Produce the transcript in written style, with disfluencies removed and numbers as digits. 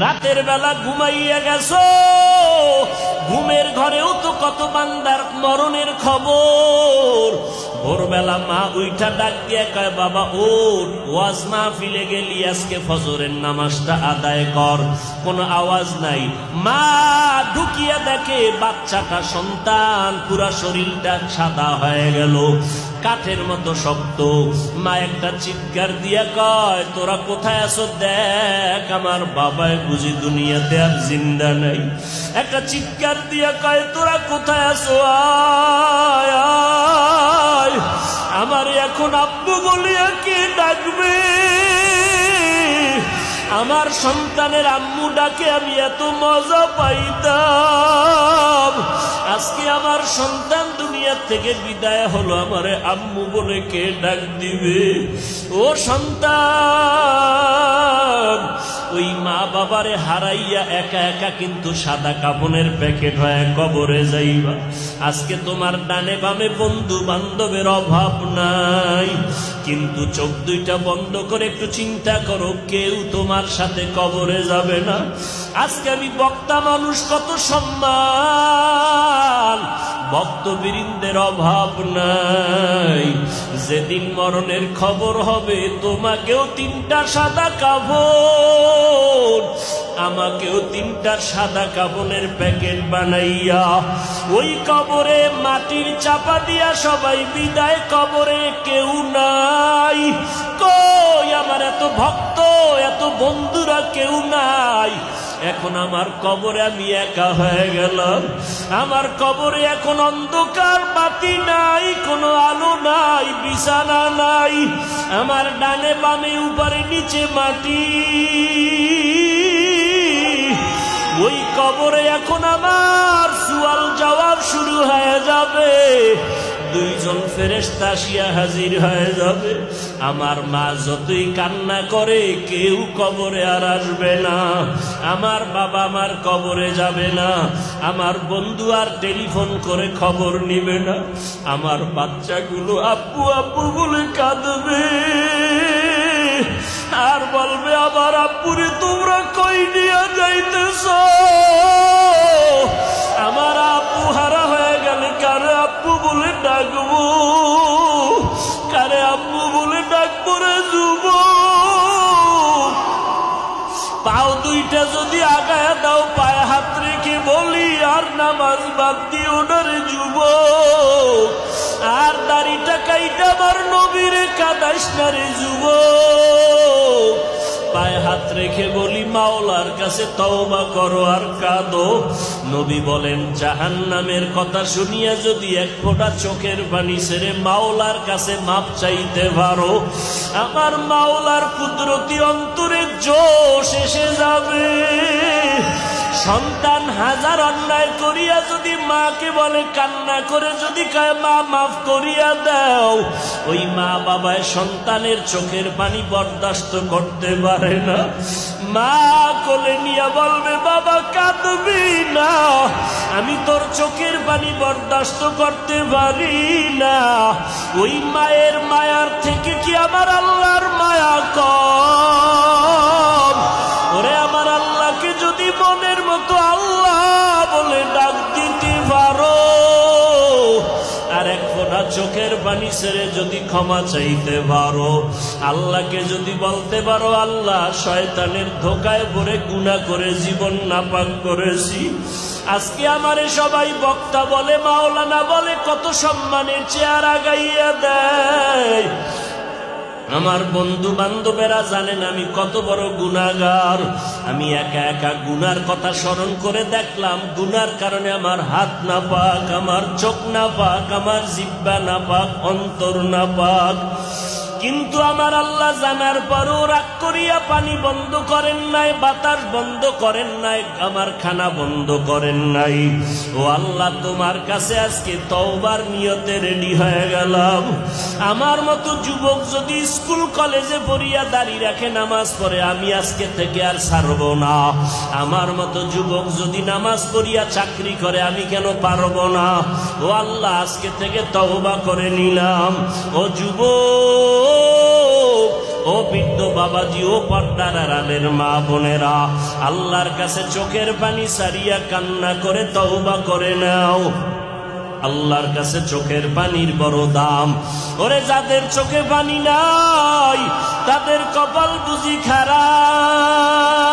রাতের বেলা ঘুমাইয়া গেছো, ঘুমের ঘরেও তো কত বান্দার মরণের খবর। ভোরবেলা মা উইঠা ডাক দিয়ে কয়, বাবা ওঠ, ওয়াজ মাহফিলে গেলি, আজকে ফজরের নামাজটা আদায় কর। কোনো আওয়াজ নাই। মা ঢুকিয়া দেখে বাচ্চাটা, সন্তান, পুরা শরীরটা সাদা হয়ে গেল, কাঠের মতো শক্ত। মা একটা চিৎকার দিয়া কয়, তোরা কোথায় আছো? দেখ আমার বাবায় বুঝি দুনিয়াতে আর জিন্দা নাই। একটা চিৎকার দিয়া কয়, তোরা কোথায় আছো? আয় আয়, আমার এখন আব্বু বলিয়া কে ডাকবে? আমার সন্তানের আম্মু ডাকে আমি এত মজা পাইতাম, আজকে আমার সন্তান দুনিয়া থেকে বিদায় হলো, আমারে আম্মু বলে কে ডাক দিবে? ও সন্তান, ওই মা বাবারে হারাইয়া একা একা কিন্তু সাদা কাফনের প্যাকেট হয়ে কবরে যাইবা। আজকে তোমার ডানে বামে বন্ধু বান্ধবের অভাব নাই, কিন্তু চোখ দুইটা বন্ধ করে একটু চিন্তা করো, কেউ তোমার সাথে কবরে যাবে না। আজকে আমি বক্তা মানুষ, কত সম্মান, ভক্তবৃন্দের অভাব নাই। যেদিন মরণের খবর হবে, তোমাকেও তিনটা সাদা কাফন, আমাকেও তিনটা সাদা কাফনের প্যাকেট বানাইয়া ওই কবরে মাটির চাপা দিয়া সবাই বিদায়। কবরে কেউ নাই, কই আমার এত ভক্ত, এত বন্ধুরা কেউ নাই। এখন আমার কবরে আমি একা হয়ে গেলাম। আমার কবরে এখন অন্ধকার, বাতি নাই, কোনো আলো নাই, বিছানা নাই। আমার ডানে বামে উপরে নিচে মাটি। ওই কবরে এখন আমার সুয়াল জবাব শুরু হয়ে যাবে। দুইজন ফেরেশতা আসিয়া হাজির হয়ে যাবে। আমার মা যতই কান্না করে, কেউ কবরে আর আসবে না। আমার বাবা আমার কবরে যাবে না। আমার বন্ধু আর টেলিফোন করে খবর নিবে না। আমার বাচ্চাগুলো আব্বু আব্বু বলে কাঁদবে, আর বলবে, আবার আব্বুরে তোমরা কই নিয়ে যাইতেছ? আমার আব্বু হারা হয়ে গেলে কারে আব্বু বলে ডাকবো? কারে আব্বু বলে ডাকবো রে যুবক? পাও দুইটা যদি আগায় দাও, পায়ে হাত রেখে বলি, আর নামাজ বাদ দিও না রে যুবক। আর দাড়িটা কাইটা আমার নবীরে কাদাইস না রে যুবক। পায়ে হাত রেখে বলি, মাওলার কাছে তওবা করো আর কাঁদো। নবী বলেন, জাহান্নামের কথা শুনিয়া যদি এক ফোঁটা চোখের পানি ছেড়ে মাওলার কাছে মাপ চাইতে পারো, আমার মাওলার কুদরতি অন্তরে জোশ এসে যাবে। সন্তান হাজার অন্যায় করিয়া যদি মাকে বলে, কান্না করে যদি কয়, মা মাফ করিয়া দাও, ওই মা বাবায় সন্তানের চোখের পানি বরদাস্ত করতে পারে না। মা কোলে নিয়ে বলবে, বাবা কাঁদবি না, আমি তোর চোখের পানি বরদাস্ত করতে পারি না। ওই মায়ের মায়ার থেকে কি আমার আল্লাহর মায়া কম? ওরে আমার আল্লাহকে যদি মনের মতো আল্লাহ বলে ডাক দিতে পারো, আর এক ফোঁটা চোখের পানি ছেড়ে যদি ক্ষমা চাইতে পারো, আল্লাহকে যদি বলতে পারো, আল্লাহ শয়তানের ধোকায় পড়ে গুনাহ করে জীবন নাপাক করেছি, আজকে আমারে সবাই বক্তা বলে, মাওলানা বলে, কত সম্মানের চেয়ার আগাইয়া দেয়। আমার বন্ধু বান্ধবেরা জানেন আমি কত বড় গুনাহগার। আমি একা একা গুনার কথা স্মরণ করে দেখলাম, গুনার কারণে আমার হাত নাপাক, আমার চোখ নাপাক, আমার জিহ্বা নাপাক, অন্তর নাপাক। কিন্তু আমার আল্লাহ জানার পরও রাগ করিয়া পানি বন্ধ করেন নাই, বাতাস বন্ধ করেন নাই, আমার খানা বন্ধ করেন নাই। ও আল্লাহ, তোমার কাছে আজকে তওবার নিয়তে রেডি হয়ে গেলাম। আমার মতো যুবক যদি স্কুল কলেজে পড়িয়া দাঁড়িয়ে রাখে, নামাজ পড়ে, আমি আজকে থেকে আর ছাড়ব না। আমার মতো যুবক যদি নামাজ পড়িয়া চাকরি করে, আমি কেন পারব না? ও আল্লাহ, আজকে থেকে তওবা করে নিলাম। ও যুবক, ও ও বৃদ্ধ বাবাজি, ও পর্দার আড়ালের মা বোনেরা, আল্লাহর কাছে চোখের পানি সারিয়া কান্না করে তওবা করে নাও। আল্লাহর কাছে চোখের পানির বড় দাম। ওরে যাদের চোখে পানি নাই তাদের কপাল বুঝি খারাপ।